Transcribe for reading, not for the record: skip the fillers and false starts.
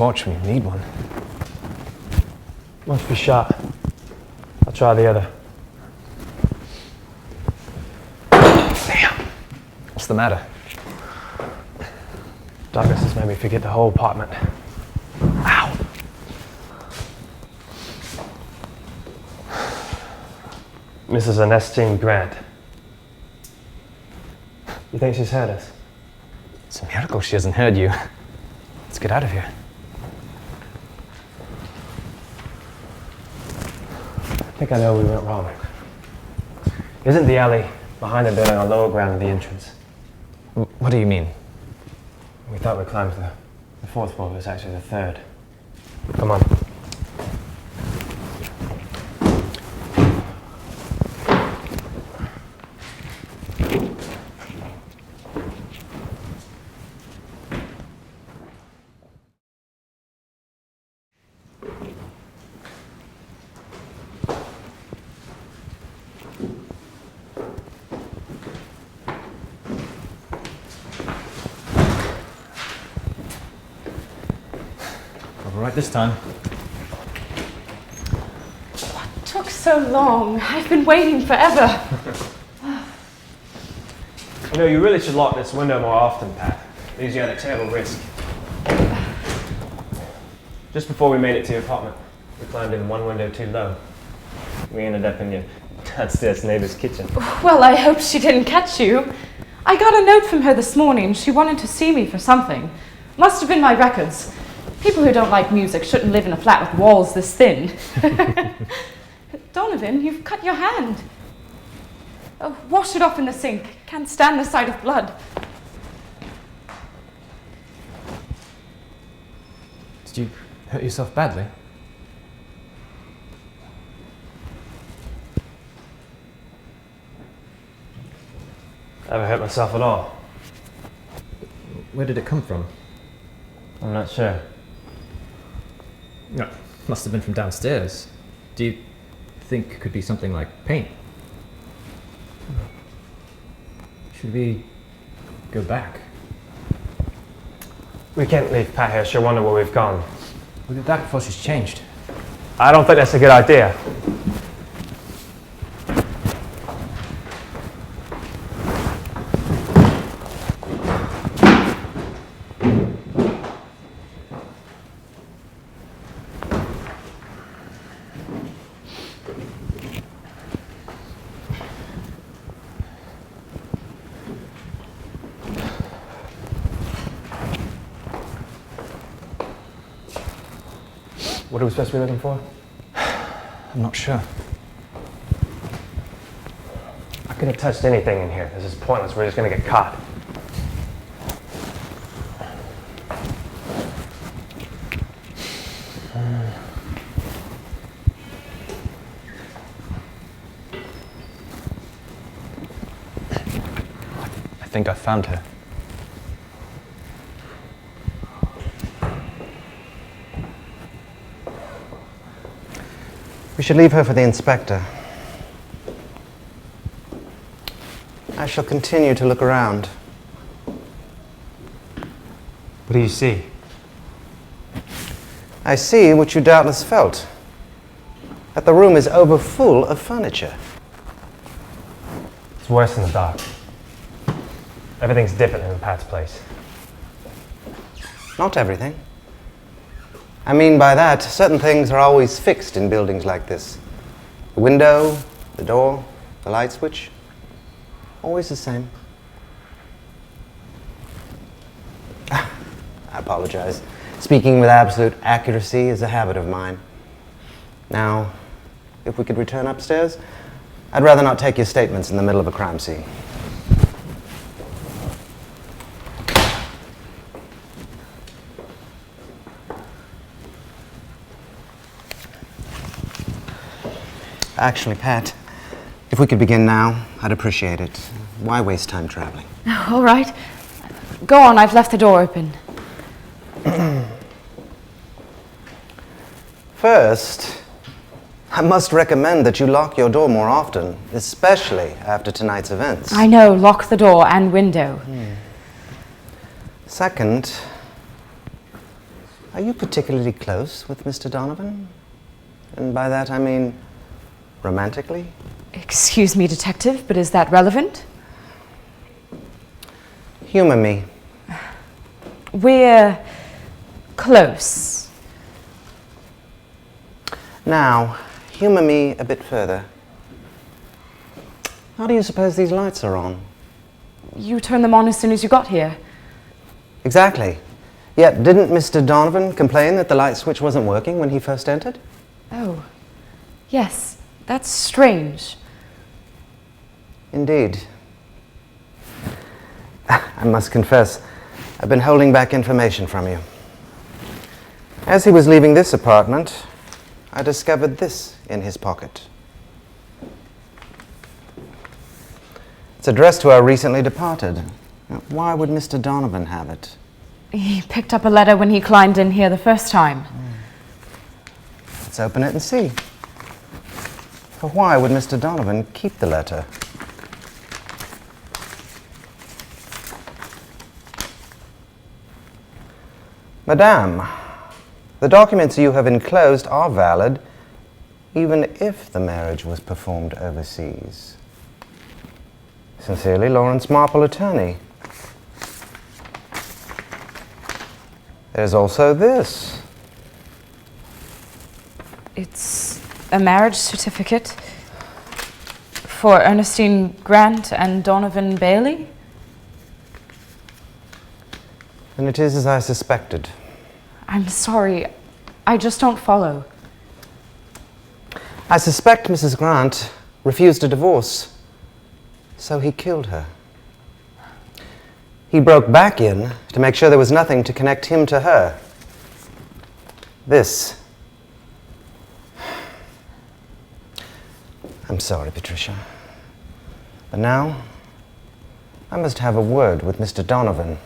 torch when you need one. Must be shut. I'll try the other. Damn! What's the matter? Darkness has made me forget the whole apartment. Ow! Mrs. Ernestine Grant. You think she's heard us? It's a miracle she hasn't heard you. Let's get out of here. I think I know we went wrong. Isn't the alley behind the building on lower ground of the entrance? What do you mean? We thought we climbed the fourth floor, but it's actually the third. Come on. All right this time. What took so long? I've been waiting forever. You know, you really should lock this window more often, Pat. Leaves you at a terrible risk. Just before we made it to your apartment, we climbed in one window too low. We ended up in your downstairs neighbor's kitchen. Well, I hope she didn't catch you. I got a note from her this morning. She wanted to see me for something. Must have been my records. People who don't like music shouldn't live in a flat with walls this thin. Donovan, you've cut your hand. Oh, wash it off in the sink. Can't stand the sight of blood. Did you hurt yourself badly? Never hurt myself at all. Where did it come from? I'm not sure. No, must have been from downstairs. Do you think it could be something like paint? Should we go back? We can't leave Pat here. She'll wonder where we've gone. We'll be back before she's changed. I don't think that's a good idea. What are we supposed to be looking for? I'm not sure. I could have touched anything in here. This is pointless. We're just going to get caught. I think I found her. We should leave her for the inspector. I shall continue to look around. What do you see? I see what you doubtless felt, that the room is overfull of furniture. It's worse in the dark. Everything's different in Pat's place. Not everything. I mean by that, certain things are always fixed in buildings like this. The window, the door, the light switch, always the same. I apologize. Speaking with absolute accuracy is a habit of mine. Now, if we could return upstairs, I'd rather not take your statements in the middle of a crime scene. Actually, Pat, if we could begin now, I'd appreciate it. Why waste time traveling? All right. Go on, I've left the door open. First, I must recommend that you lock your door more often, especially after tonight's events. I know, lock the door and window. Second, Are you particularly close with Mr. Donovan? And by that I mean romantically? Excuse me, Detective, but is that relevant? Humor me. We're close. Now, humor me a bit further. How do you suppose these lights are on? You turned them on as soon as you got here. Exactly. Yet, didn't Mr. Donovan complain that the light switch wasn't working when he first entered? Oh, yes, that's strange. Indeed. I must confess, I've been holding back information from you. As he was leaving this apartment, I discovered this in his pocket. It's addressed to our recently departed. Now, why would Mr. Donovan have it? He picked up a letter when he climbed in here the first time. Let's open it and see. For why would Mr. Donovan keep the letter? Madame, the documents you have enclosed are valid, even if the marriage was performed overseas. Sincerely, Lawrence Marple, attorney. There's also this. It's a marriage certificate for Ernestine Grant and Donovan Bailey. And it is as I suspected. I'm sorry, I just don't follow. I suspect Mrs. Grant refused a divorce, so he killed her. He broke back in to make sure there was nothing to connect him to her. This. I'm sorry, Patricia. But now, I must have a word with Mr. Donovan.